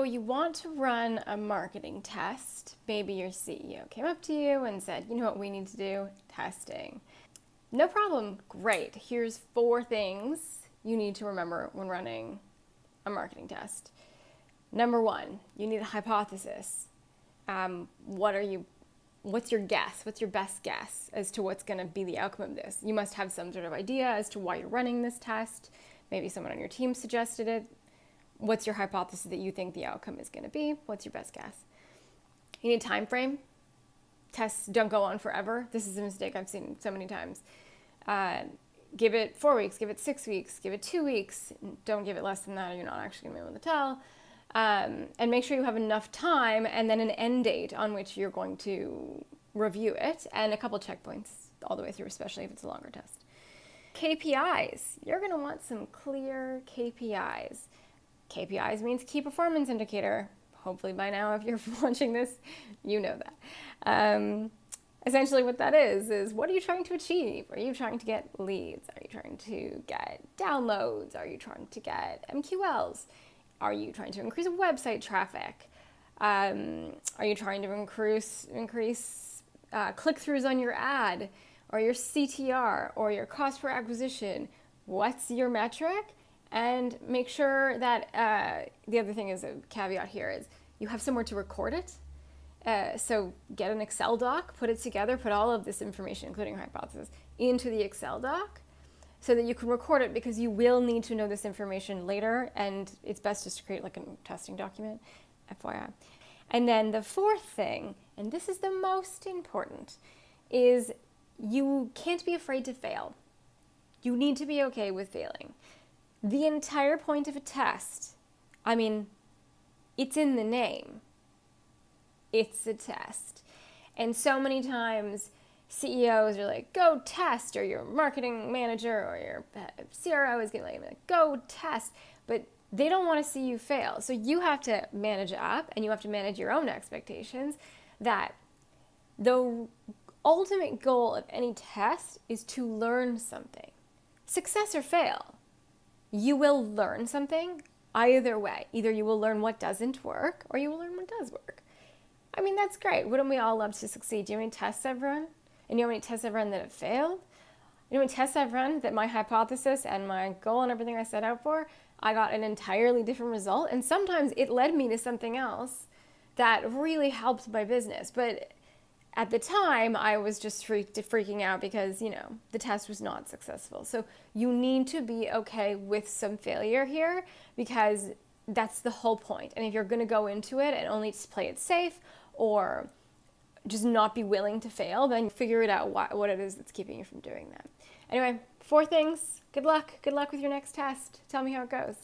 So you want to run a marketing test. Maybe your CEO came up to you and said, you know what we need to do? Testing. No problem. Great. Here's 4 things you need to remember when running a marketing test. Number 1, you need a hypothesis. What's your guess? What's your best guess as to what's going to be the outcome of this? You must have some sort of idea as to why you're running this test. Maybe someone on your team suggested it. What's your hypothesis that you think the outcome is going to be? What's your best guess? You need a time frame. Tests don't go on forever. This is a mistake I've seen so many times. Give it 4 weeks, give it 6 weeks, give it 2 weeks. Don't give it less than that or you're not actually going to be able to tell. And make sure you have enough time and then an end date on which you're going to review it and a couple checkpoints all the way through, especially if it's a longer test. KPIs. You're going to want some clear KPIs. KPIs means key performance indicator. Hopefully by now, if you're watching this, you know that. Essentially what that is what are you trying to achieve? Are you trying to get leads? Are you trying to get downloads? Are you trying to get MQLs? Are you trying to increase website traffic? Are you trying to increase click-throughs on your ad, or your CTR, or your cost per acquisition? What's your metric? And make sure that the other thing is a caveat here is you have somewhere to record it. So get an Excel doc, put it together, put all of this information, including your hypothesis, into the Excel doc so that you can record it, because you will need to know this information later, and it's best just to create like a testing document, FYI. And then the 4th thing, and this is the most important, is you can't be afraid to fail. You need to be okay with failing. The entire point of a test, I mean, it's in the name. It's a test. And so many times CEOs are like, go test, or your marketing manager or your CRO is going to like, go test. But they don't want to see you fail. So you have to manage up, and you have to manage your own expectations that the ultimate goal of any test is to learn something. Success or fail, you will learn something either way. Either you will learn what doesn't work, or you will learn what does work. I mean, that's great. Wouldn't we all love to succeed? Do you know how many tests I've run? And you know how many tests I've run that have failed? You know how many tests I've run that my hypothesis and my goal and everything I set out for, I got an entirely different result. And sometimes it led me to something else that really helped my business. But at the time, I was just freaking out because, the test was not successful. So you need to be okay with some failure here, because that's the whole point. And if you're going to go into it and only just play it safe or just not be willing to fail, then figure it out what it is that's keeping you from doing that. Anyway, 4 things. Good luck. Good luck with your next test. Tell me how it goes.